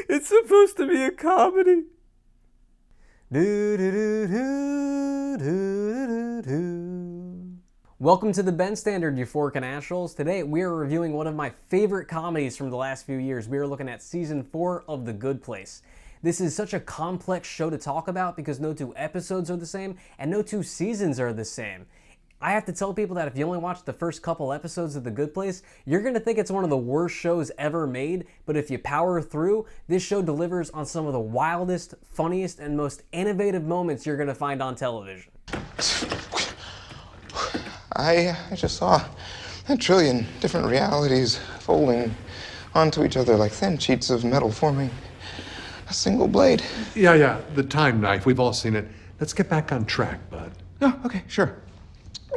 It's supposed to be a comedy. Welcome to the Ben Standard, Euphoric and Astrals. Today we are reviewing one of my favorite comedies from the last few years. We are looking at Season 4 of The Good Place. This is such a complex show to talk about because no two episodes are the same and no two seasons are the same. I have to tell people that if you only watch the first couple episodes of The Good Place, you're going to think it's one of the worst shows ever made, but if you power through, this show delivers on some of the wildest, funniest, and most innovative moments you're going to find on television. I just saw a trillion different realities folding onto each other like thin sheets of metal forming a single blade. Yeah, the time knife. We've all seen it. Let's get back on track, bud. Oh, okay, sure.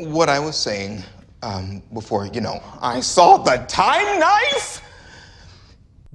What I was saying before, I saw the time knife!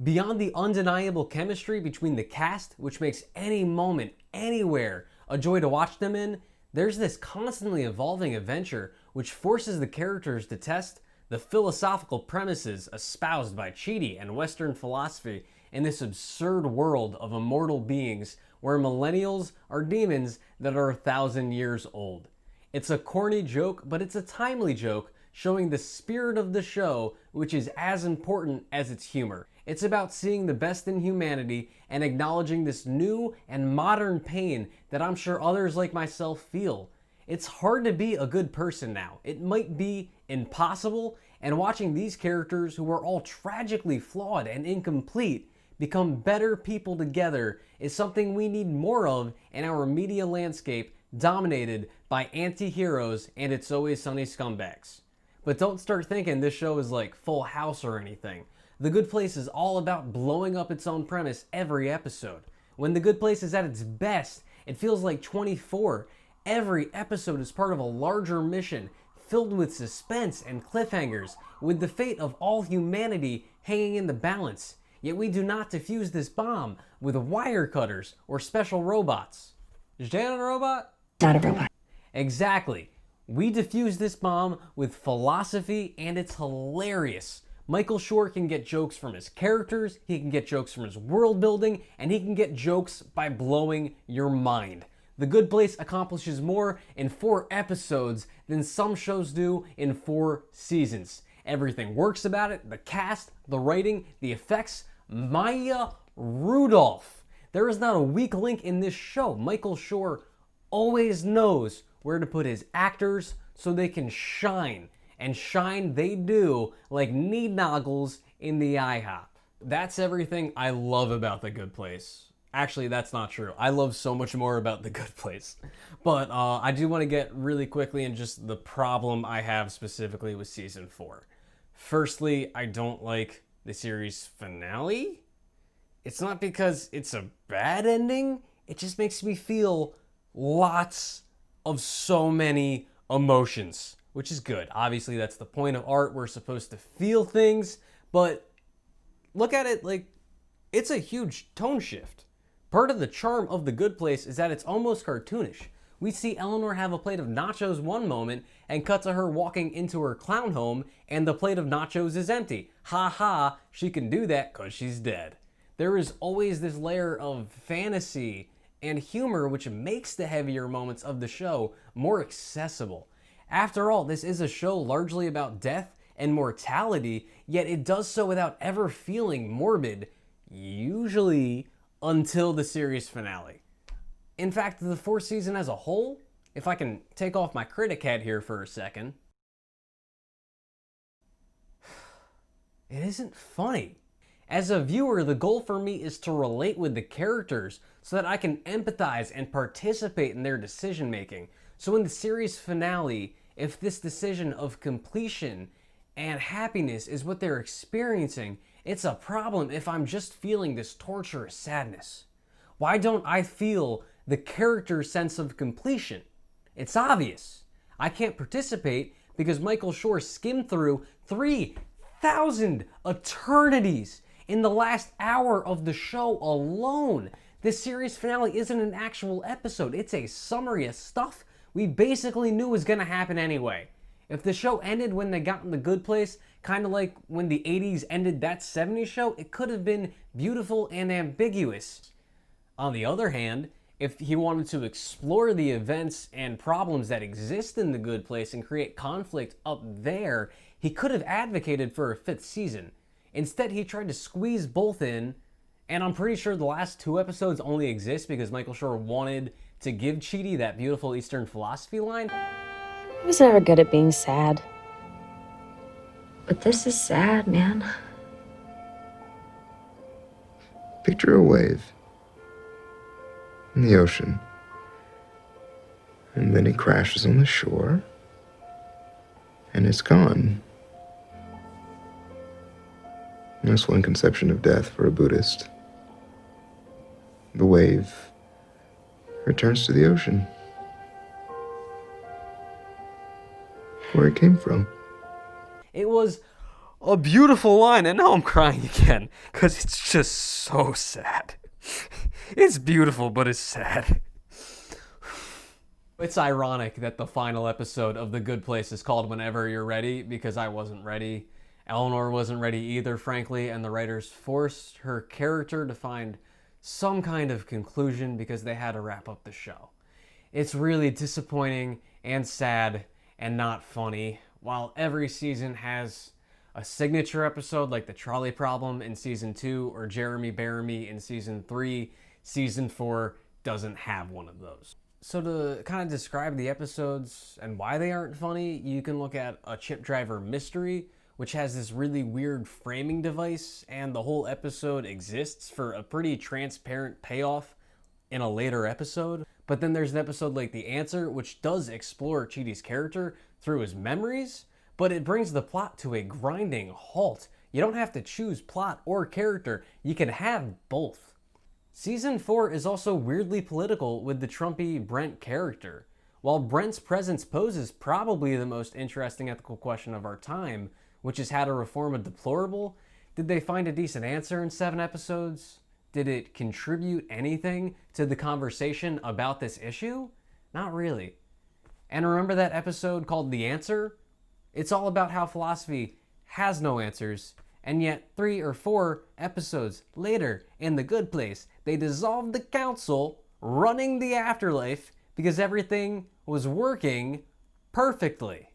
Beyond the undeniable chemistry between the cast, which makes any moment, anywhere, a joy to watch them in, there's this constantly evolving adventure which forces the characters to test the philosophical premises espoused by Chidi and Western philosophy in this absurd world of immortal beings where millennials are demons that are 1,000 years old. It's a corny joke, but it's a timely joke, showing the spirit of the show, which is as important as its humor. It's about seeing the best in humanity and acknowledging this new and modern pain that I'm sure others like myself feel. It's hard to be a good person now. It might be impossible, and watching these characters, who are all tragically flawed and incomplete, become better people together is something we need more of in our media landscape dominated by anti-heroes and It's Always Sunny scumbags. But don't start thinking this show is like Full House or anything. The Good Place is all about blowing up its own premise every episode. When The Good Place is at its best, it feels like 24. Every episode is part of a larger mission filled with suspense and cliffhangers, with the fate of all humanity hanging in the balance. Yet we do not defuse this bomb with wire cutters or special robots. Is Janet a robot? Not a robot. Exactly. We defuse this bomb with philosophy, and it's hilarious. Michael Schur can get jokes from his characters, he can get jokes from his world building, and he can get jokes by blowing your mind. The Good Place accomplishes more in 4 episodes than some shows do in 4 seasons. Everything works about it: the cast, the writing, the effects. Maya Rudolph. There is not a weak link in this show. Michael Schur always knows where to put his actors so they can shine. And shine they do like need noggles in the IHOP. That's everything I love about The Good Place. Actually, that's not true. I love so much more about The Good Place. But I do want to get really quickly in just the problem I have specifically with Season 4. Firstly, I don't like the series finale. It's not because it's a bad ending. It just makes me feel lots of so many emotions, which is good. Obviously, that's the point of art. We're supposed to feel things, but look at it like it's a huge tone shift. Part of the charm of The Good Place is that it's almost cartoonish. We see Eleanor have a plate of nachos one moment and cut to her walking into her clown home and the plate of nachos is empty. Ha ha, she can do that because she's dead. There is always this layer of fantasy and humor which makes the heavier moments of the show more accessible. After all, this is a show largely about death and mortality, yet it does so without ever feeling morbid, usually until the series finale. In fact, the 4th season as a whole, if I can take off my critic hat here for a second, it isn't funny. As a viewer, the goal for me is to relate with the characters so that I can empathize and participate in their decision making. So in the series finale, if this decision of completion and happiness is what they're experiencing, it's a problem if I'm just feeling this torturous sadness. Why don't I feel the character's sense of completion? It's obvious. I can't participate because Michael Schur skimmed through 3,000 eternities in the last hour of the show alone. This series finale isn't an actual episode. It's a summary of stuff we basically knew was going to happen anyway. If the show ended when they got in the good place, kind of like when the 80s ended that 70s show, it could have been beautiful and ambiguous. On the other hand, if he wanted to explore the events and problems that exist in the good place and create conflict up there, he could have advocated for a 5th season. Instead, he tried to squeeze both in, and I'm pretty sure the last 2 episodes only exist because Michael Schur wanted to give Chidi that beautiful Eastern philosophy line. I was never good at being sad. But this is sad, man. Picture a wave in the ocean, and then it crashes on the shore, and it's gone. And that's one conception of death for a Buddhist. The wave returns to the ocean, where it came from. It was a beautiful line, and now I'm crying again because it's just so sad. It's beautiful, but it's sad. It's ironic that the final episode of The Good Place is called Whenever You're Ready, because I wasn't ready. Eleanor wasn't ready either, frankly, and the writers forced her character to find some kind of conclusion because they had to wrap up the show. It's really disappointing and sad and not funny. While every season has a signature episode like the trolley problem in season 2 or Jeremy Bear Me in season 3, season 4 doesn't have one of those. So to kind of describe the episodes and why they aren't funny, you can look at A Chip Driver Mystery, which has this really weird framing device, and the whole episode exists for a pretty transparent payoff in a later episode. But then there's an episode like The Answer, which does explore Chidi's character through his memories, but it brings the plot to a grinding halt. You don't have to choose plot or character, you can have both. Season 4 is also weirdly political with the Trumpy Brent character. While Brent's presence poses probably the most interesting ethical question of our time, which is how to reform a deplorable, did they find a decent answer in 7 episodes? Did it contribute anything to the conversation about this issue? Not really. And remember that episode called The Answer? It's all about how philosophy has no answers, and yet 3 or 4 episodes later in The Good Place, they dissolved the council running the afterlife because everything was working perfectly.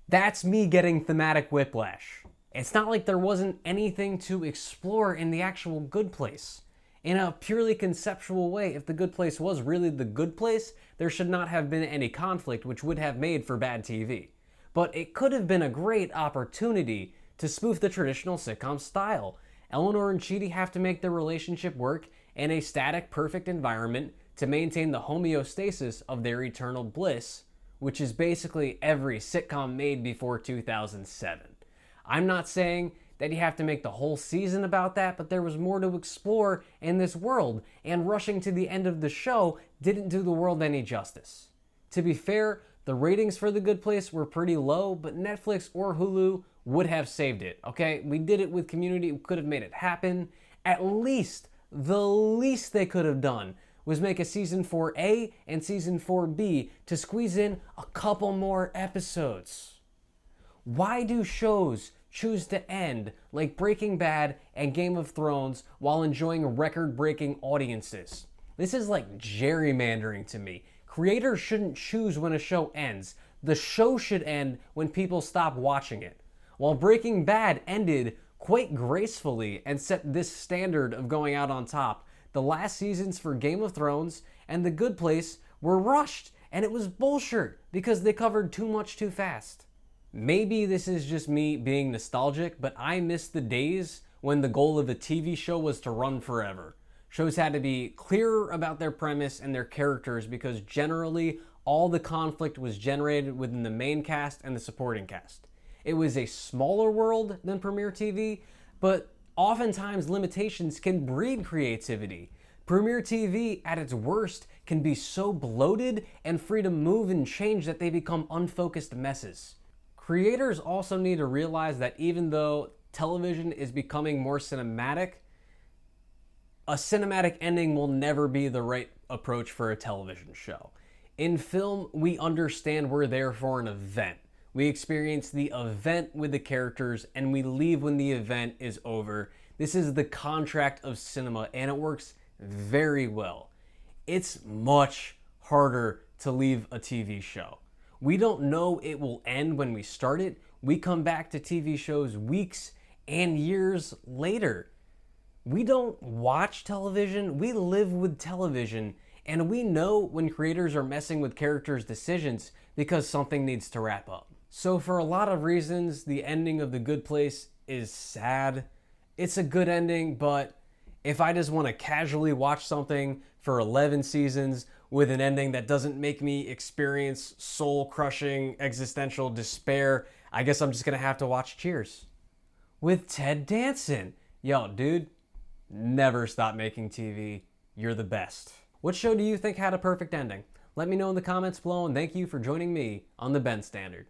That's me getting thematic whiplash. It's not like there wasn't anything to explore in the actual Good Place. In a purely conceptual way, if The Good Place was really The Good Place, there should not have been any conflict, which would have made for bad TV. But it could have been a great opportunity to spoof the traditional sitcom style. Eleanor and Chidi have to make their relationship work in a static, perfect environment to maintain the homeostasis of their eternal bliss, which is basically every sitcom made before 2007. I'm not saying that you have to make the whole season about that, but there was more to explore in this world, and rushing to the end of the show didn't do the world any justice. To be fair, the ratings for The Good Place were pretty low, but Netflix or Hulu would have saved it, okay? We did it with Community, we could have made it happen. At least, the least they could have done was make a season 4A and season 4B to squeeze in a couple more episodes. Why do shows choose to end like Breaking Bad and Game of Thrones while enjoying record-breaking audiences? This is like gerrymandering to me. Creators shouldn't choose when a show ends. The show should end when people stop watching it. While Breaking Bad ended quite gracefully and set this standard of going out on top, the last seasons for Game of Thrones and The Good Place were rushed, and it was bullshit because they covered too much too fast. Maybe this is just me being nostalgic, but I miss the days when the goal of a TV show was to run forever. Shows had to be clearer about their premise and their characters because generally all the conflict was generated within the main cast and the supporting cast. It was a smaller world than Premiere TV, but oftentimes limitations can breed creativity. Premiere TV at its worst can be so bloated and free to move and change that they become unfocused messes. Creators also need to realize that even though television is becoming more cinematic, a cinematic ending will never be the right approach for a television show. In film, we understand we're there for an event. We experience the event with the characters and we leave when the event is over. This is the contract of cinema and it works very well. It's much harder to leave a TV show. We don't know it will end when we start it. We come back to TV shows weeks and years later. We don't watch television, we live with television, and we know when creators are messing with characters' decisions because something needs to wrap up. So for a lot of reasons, the ending of The Good Place is sad. It's a good ending, but if I just want to casually watch something for 11 seasons with an ending that doesn't make me experience soul-crushing existential despair, I guess I'm just gonna have to watch Cheers. With Ted Danson. Yo, dude, never stop making TV. You're the best. What show do you think had a perfect ending? Let me know in the comments below, and thank you for joining me on The Ben Standard.